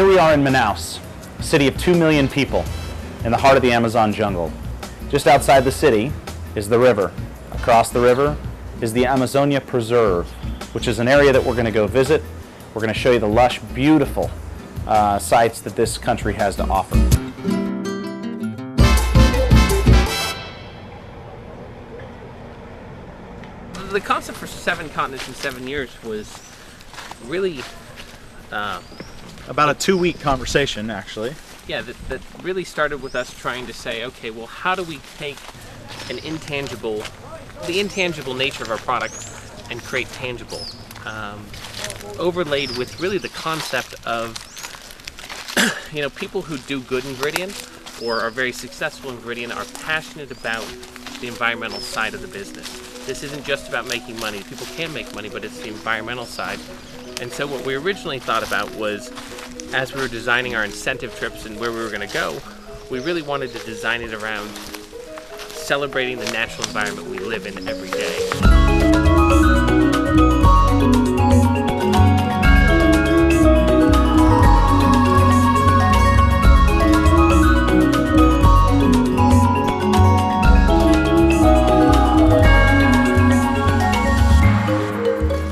Here we are in Manaus, a city of 2 million people in the heart of the Amazon jungle. Just outside the city is the river. Across the river is the Amazonia Preserve, which is an area that we're going to go visit. We're going to show you the lush, beautiful sites that this country has to offer. The concept for 7 continents in 7 years was really about a 2-week conversation, actually. Yeah, that really started with us trying to say, okay, well, how do we take the intangible nature of our product and create tangible, overlaid with really the concept of, people who do good in Viridian or are very successful in Viridian are passionate about the environmental side of the business. This isn't just about making money. People can make money, but it's the environmental side. And so what we originally thought about was, as we were designing our incentive trips and where we were going to go, we really wanted to design it around celebrating the natural environment we live in every day.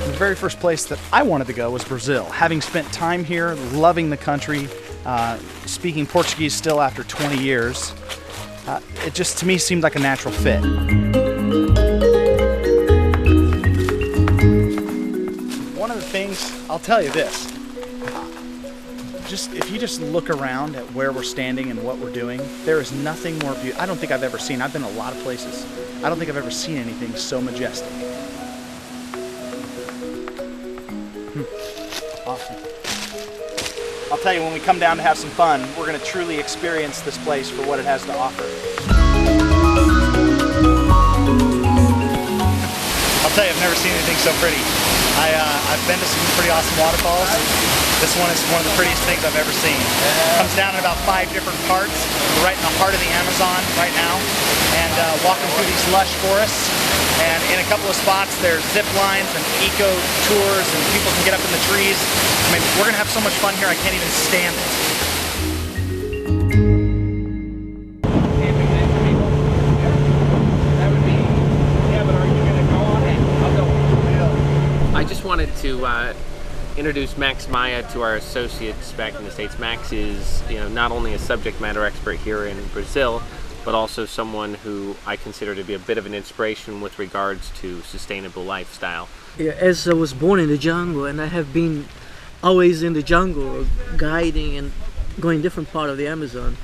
The very first place that I wanted to go was Brazil. Having spent time here, loving the country, speaking Portuguese still after 20 years, it just to me seemed like a natural fit. One of the things, I'll tell you this, if you just look around at where we're standing and what we're doing, there is nothing more beautiful. I don't think I've ever seen, I've been a lot of places, I don't think I've ever seen anything so majestic. Awesome. I'll tell you, when we come down to have some fun, we're going to truly experience this place for what it has to offer. I'll tell you, I've never seen anything so pretty. I've been to some pretty awesome waterfalls. This one is one of the prettiest things I've ever seen. It comes down in about 5 different parts. We're right in the heart of the Amazon right now, and walking through these lush forests. And in a couple of spots, there's zip lines and eco tours, and people can get up in the trees. I mean, we're gonna have so much fun here, I can't even stand it. I just wanted to introduce Max Maya to our associates back in the States. Max is, not only a subject matter expert here in Brazil, but also someone who I consider to be a bit of an inspiration with regards to sustainable lifestyle. Yeah, as I was born in the jungle, and I have been always in the jungle, guiding and going different part of the Amazon.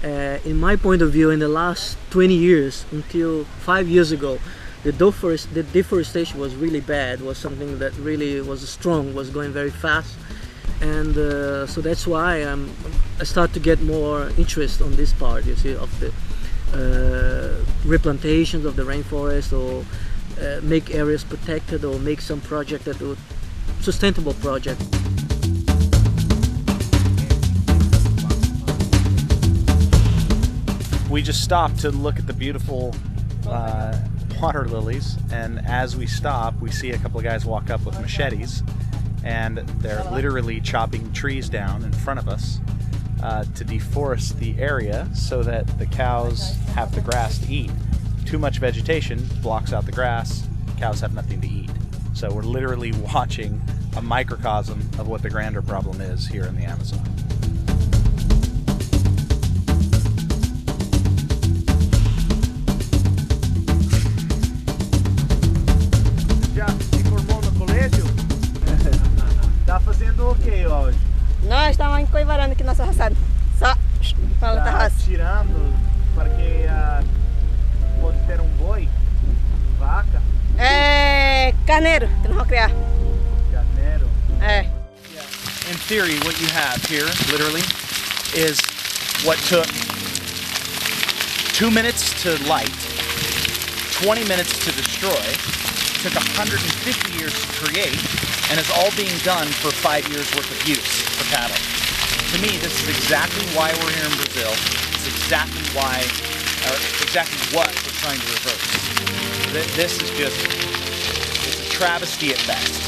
In my point of view, in the last 20 years, until 5 years ago, the deforestation was really bad, was something that really was strong, was going very fast. And so that's why I start to get more interest on this part, you see, of the replantations of the rainforest, or make areas protected, or make some project that would sustainable project. We just stopped to look at the beautiful water lilies, and as we stop, we see a couple of guys walk up with machetes, and they're literally chopping trees down in front of us to deforest the area so that the cows have the grass to eat. Too much vegetation blocks out the grass, cows have nothing to eat. So we're literally watching a microcosm of what the grander problem is here in the Amazon. Já se formou no colégio? Tá fazendo o que hoje? Nós estamos encoivarando aqui nossa raçada. Só fala da raça. Tirando para que pode ter boi, vaca. É carneiro que nós vamos criar. Carneiro. É. In theory, what you have here, literally, is what took 2 minutes to light, 20 minutes to destroy, took 150 years to create, and is all being done for 5 years worth of use for cattle. To me, this is exactly why we're here in Brazil. It's exactly why, or exactly what we're trying to reverse. This is just, it's a travesty at best.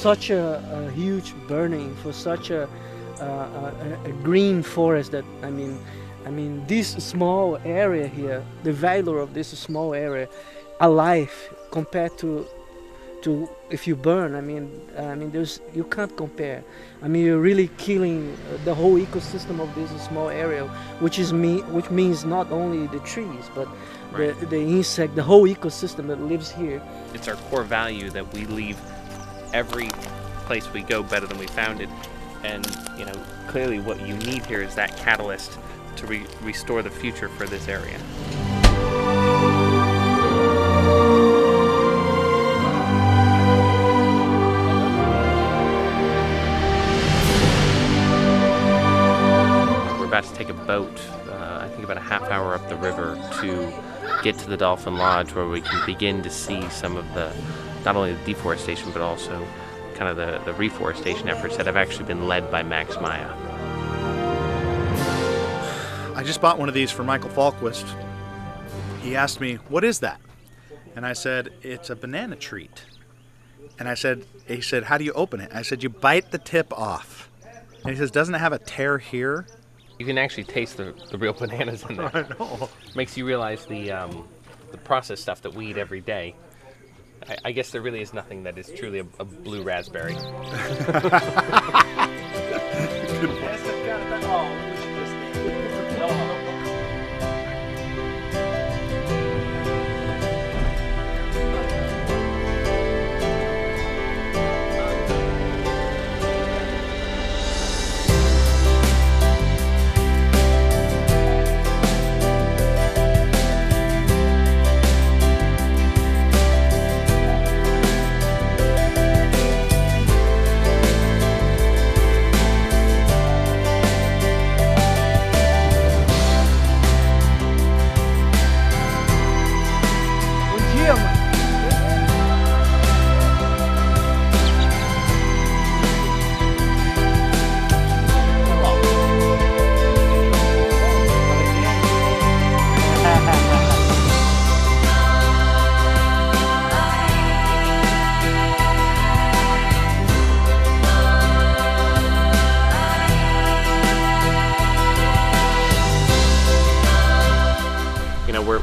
such a huge burning, for such a green forest that I mean this small area here, the value of this small area, alive compared to if you burn. I mean you can't compare. I mean you're really killing the whole ecosystem of this small area, which means not only the trees but the insect, the whole ecosystem that lives here. It's our core value that we leave every place we go better than we found it, and you know, clearly what you need here is that catalyst to restore the future for this area. We're about to take a boat, I think about a half hour up the river to get to the Dolphin Lodge, where we can begin to see some of the, not only the deforestation, but also kind of the reforestation efforts that have actually been led by Max Maya. I just bought one of these for Michael Falkquist. He asked me, "What is that?" And I said, "It's a banana treat." And he said, "How do you open it?" I said, "You bite the tip off." And he says, "Doesn't it have a tear here?" You can actually taste the real bananas in there. I know. Makes you realize the processed stuff that we eat every day. I guess there really is nothing that is truly a blue raspberry.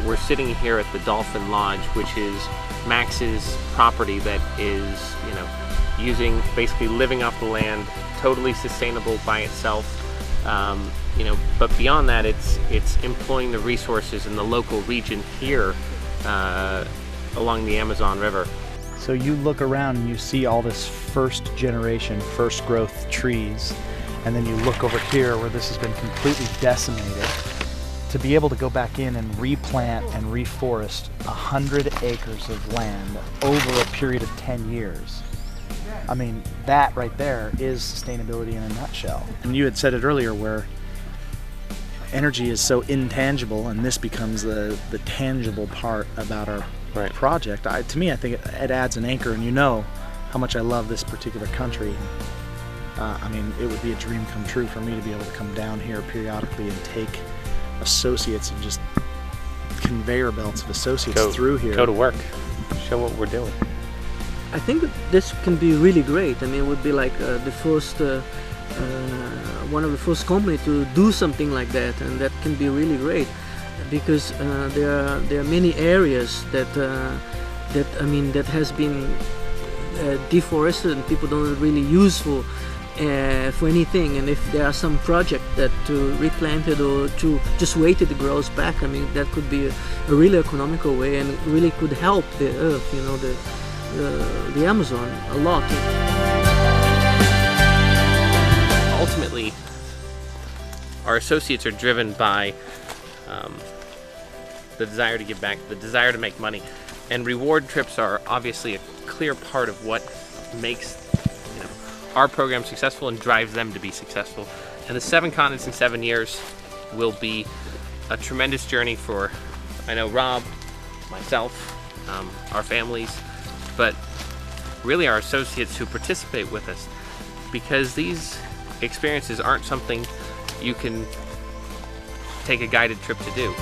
We're sitting here at the Dolphin Lodge, which is Max's property that is, you know, basically living off the land, totally sustainable by itself. You know, but beyond that, it's employing the resources in the local region here along the Amazon River. So you look around and you see all this first generation, first growth trees, and then you look over here where this has been completely decimated. To be able to go back in and replant and reforest 100 acres of land over a period of 10 years. I mean, that right there is sustainability in a nutshell. And you had said it earlier where energy is so intangible, and this becomes the tangible part about our project. To me, I think it adds an anchor, and you know how much I love this particular country. I mean, it would be a dream come true for me to be able to come down here periodically and take associates and just conveyor belts of associates through here. Go to work. Show what we're doing. I think this can be really great. I mean, it would be like the first, one of the first company to do something like that, and that can be really great because there are many areas that has been deforested and people don't really use for anything, and if there are some project that to replant it or to just wait till it grows back, I mean that could be a really economical way and really could help the earth, you know, the Amazon a lot. Ultimately, our associates are driven by the desire to give back, the desire to make money, and reward trips are obviously a clear part of what makes our program successful and drives them to be successful. And the 7 continents in 7 years will be a tremendous journey for, I know, Rob, myself, our families, but really our associates who participate with us, because these experiences aren't something you can take a guided trip to do.